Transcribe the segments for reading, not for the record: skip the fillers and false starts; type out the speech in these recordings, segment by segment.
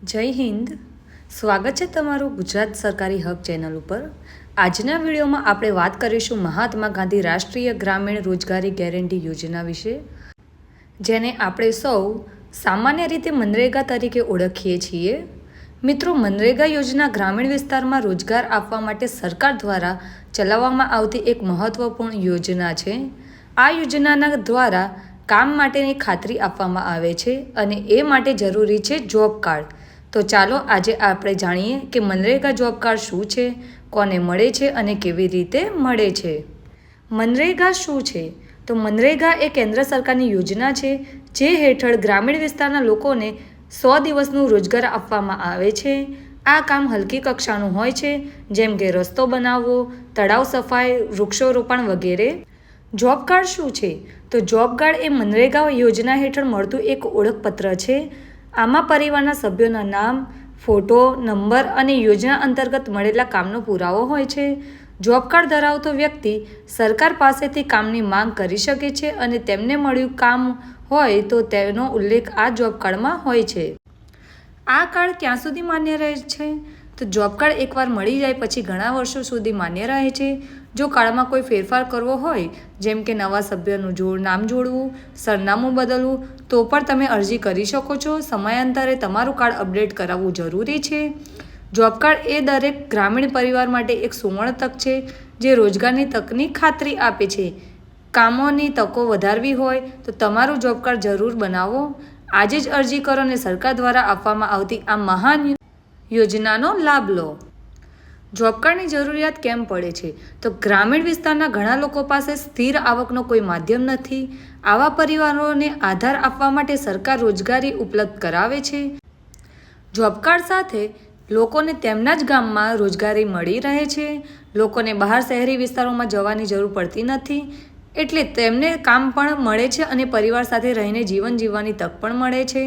જય હિન્દ. સ્વાગત છે તમારું ગુજરાત સરકારી હક ચેનલ ઉપર. આજના વિડીયોમાં આપણે વાત કરીશું મહાત્મા ગાંધી રાષ્ટ્રીય ગ્રામીણ રોજગારી ગેરંટી યોજના વિશે, જેને આપણે સૌ સામાન્ય રીતે મનરેગા તરીકે ઓળખીએ છીએ. મિત્રો, મનરેગા યોજના ગ્રામીણ વિસ્તારમાં રોજગાર આપવા માટે સરકાર દ્વારા ચલાવવામાં આવતી એક મહત્વપૂર્ણ યોજના છે. આ યોજનાના દ્વારા કામ માટેની ખાતરી આપવામાં આવે છે અને એ માટે જરૂરી છે જોબ કાર્ડ. તો ચાલો આજે આપણે જાણીએ કે મનરેગા જોબ કાર્ડ શું છે, કોને મળે છે અને કેવી રીતે મળે છે. મનરેગા શું છે? તો મનરેગા એ કેન્દ્ર સરકારની યોજના છે જે હેઠળ ગ્રામીણ વિસ્તારના લોકોને 100 દિવસનું રોજગાર આપવામાં આવે છે. આ કામ હલકી કક્ષાનું હોય છે, જેમ કે રસ્તો બનાવવો, તળાવ સફાઈ, વૃક્ષારોપણ વગેરે. જોબ કાર્ડ શું છે? તો જોબ કાર્ડ એ મનરેગા યોજના હેઠળ મળતું એક ઓળખપત્ર છે. આમાં પરિવારના સભ્યોના નામ, ફોટો, નંબર અને યોજના અંતર્ગત મળેલા કામનો પુરાવો હોય છે. જોબ કાર્ડ ધરાવતો વ્યક્તિ સરકાર પાસેથી કામની માંગ કરી શકે છે અને તેમને મળ્યું કામ હોય તો તેનો ઉલ્લેખ આ જોબ કાર્ડમાં હોય છે. આ કાર્ડ ક્યાં સુધી માન્ય રહે છે? તો જોબ કાર્ડ એકવાર મળી જાય પછી ઘણા વર્ષો સુધી માન્ય રહે છે. જો કાર્ડમાં કોઈ ફેરફાર કરવો હોય, જેમ કે નવા સભ્યનું નામ જોડવું, સરનામું બદલવું, તો પણ તમે અરજી કરી શકો છો. સમયાંતરે તમારું કાર્ડ અપડેટ કરાવવું જરૂરી છે. જોબ કાર્ડ એ દરેક ગ્રામીણ પરિવાર માટે એક સુવર્ણ તક છે જે રોજગારની તકની ખાતરી આપે છે. કામોની તકો વધારવી હોય તો તમારું જોબ કાર્ડ જરૂર બનાવો. આજે જ અરજી કરો અને સરકાર દ્વારા આપવામાં આવતી આ મહાન યોજનાનો લાભ લો. જોબ કાર્ડની જરૂરિયાત કેમ પડે છે? તો ગ્રામીણ વિસ્તારના ઘણા લોકો પાસે સ્થિર આવકનો કોઈ માધ્યમ નથી. આવા પરિવારોને આધાર આપવા માટે સરકાર રોજગારી ઉપલબ્ધ કરાવે છે. જોબ કાર્ડ સાથે લોકોને તેમના જ ગામમાં રોજગારી મળી રહે છે. લોકોને બહાર શહેરી વિસ્તારોમાં જવાની જરૂર પડતી નથી, એટલે તેમને કામ પણ મળે છે અને પરિવાર સાથે રહીને જીવન જીવવાની તક પણ મળે છે.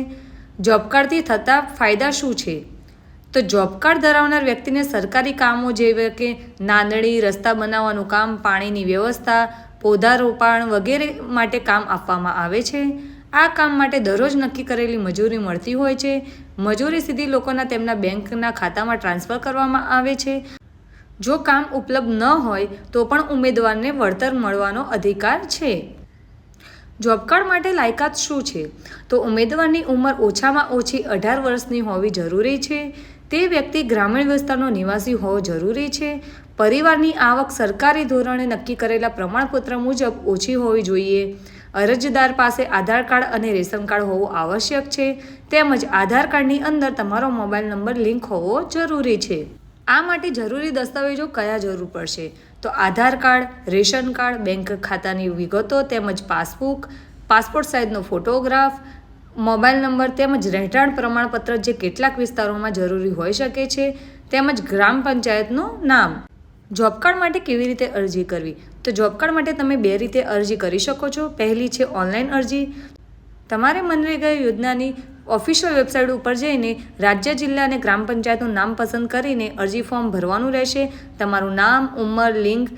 જોબ કાર્ડથી થતા ફાયદા શું છે? તો જોબ કાર્ડ ધરાવનાર વ્યક્તિને સરકારી કામો જેવા કે નાંદણી, રસ્તા બનાવવાનું કામ, પાણીની વ્યવસ્થા, પૌધારોપણ વગેરે માટે કામ આપવામાં આવે છે. આ કામ માટે દરરોજ નક્કી કરેલી મજૂરી મળતી હોય છે. મજૂરી સીધી લોકોના તેમના બેંકના ખાતામાં ટ્રાન્સફર કરવામાં આવે છે. જો કામ ઉપલબ્ધ ન હોય તો પણ ઉમેદવારને વળતર મળવાનો અધિકાર છે. જોબ કાર્ડ માટે લાયકાત શું છે? તો ઉમેદવારની ઉંમર ઓછામાં ઓછી 18 વર્ષની હોવી જરૂરી છે. તે વ્યક્તિ ગ્રામીણ વિસ્તારનો નિવાસી હોવો જરૂરી છે. પરિવારની આવક સરકારી ધોરણે નક્કી કરેલા પ્રમાણપત્ર મુજબ ઓછી હોવી જોઈએ. અરજદાર પાસે આધાર કાર્ડ અને રેશન કાર્ડ હોવું આવશ્યક છે. તેમજ આધાર કાર્ડની અંદર તમારો મોબાઈલ નંબર લિંક હોવો જરૂરી છે. આ માટે જરૂરી દસ્તાવેજો કયા જરૂર પડશે? તો આધાર કાર્ડ, રેશન કાર્ડ, બેંક ખાતાની વિગતો તેમજ પાસપોર્ટ સાઇઝનો ફોટોગ્રાફ, મોબાઈલ નંબર તેમજ રહેઠાણ પ્રમાણપત્ર જે કેટલાક વિસ્તારોમાં જરૂરી હોઈ શકે છે, તેમજ ગ્રામ પંચાયતનું નામ. જોબ કાર્ડ માટે કેવી રીતે અરજી કરવી? તો જોબ કાર્ડ માટે તમે 2 રીતે અરજી કરી શકો છો. પહેલી છે ઓનલાઈન અરજી. તમારે મનરેગા યોજનાની ઓફિશિયલ વેબસાઇટ ઉપર જઈને રાજ્ય, જિલ્લા અને ગ્રામ પંચાયતનું નામ પસંદ કરીને અરજી ફોર્મ ભરવાનું રહેશે. તમારું નામ, ઉંમર, લિંગ,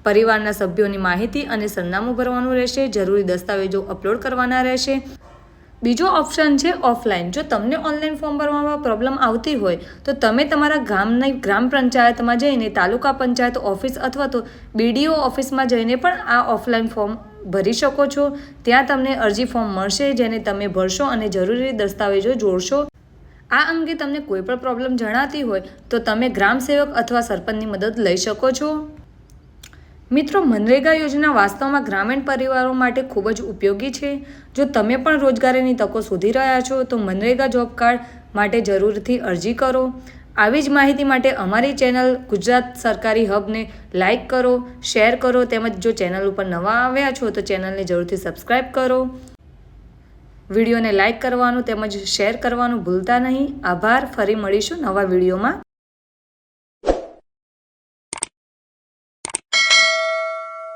પરિવારના સભ્યોની માહિતી અને સરનામું ભરવાનું રહેશે. જરૂરી દસ્તાવેજો અપલોડ કરવાના રહેશે. બીજો ઓપ્શન છે ઓફલાઈન. જો તમને ઓનલાઈન ફોર્મ ભરવામાં પ્રોબ્લેમ આવતી હોય તો તમે તમારા ગામની ગ્રામ પંચાયતમાં જઈને તાલુકા પંચાયત ઓફિસ અથવા તો BDO ઓફિસમાં જઈને પણ આ ઓફલાઈન ફોર્મ ભરી શકો છો. ત્યાં તમને અરજી ફોર્મ મળશે જેને તમે ભરશો અને જરૂરી દસ્તાવેજો જોડશો. આ અંગે તમને કોઈ પણ પ્રોબ્લેમ જણાતી હોય તો તમે ગ્રામ સેવક અથવા સરપંચની મદદ લઈ શકો છો. મિત્રો, મનરેગા યોજના વાસ્તવમાં ગ્રામીણ પરિવારો માટે ખૂબ જ ઉપયોગી છે. જો તમે પણ રોજગારીની તકો શોધી રહ્યા છો તો મનરેગા જોબ કાર્ડ માટે જરૂરથી અરજી કરો. આવી જ માહિતી માટે અમારી ચેનલ ગુજરાત સરકારી હબને લાઇક કરો, શેર કરો તેમજ જો ચેનલ ઉપર નવા આવ્યા છો તો ચેનલને જરૂરથી સબસ્ક્રાઈબ કરો. વિડીયોને લાઇક કરવાનું તેમજ શેર કરવાનું ભૂલતા નહીં. આભાર. ફરી મળીશું નવા વિડીયોમાં.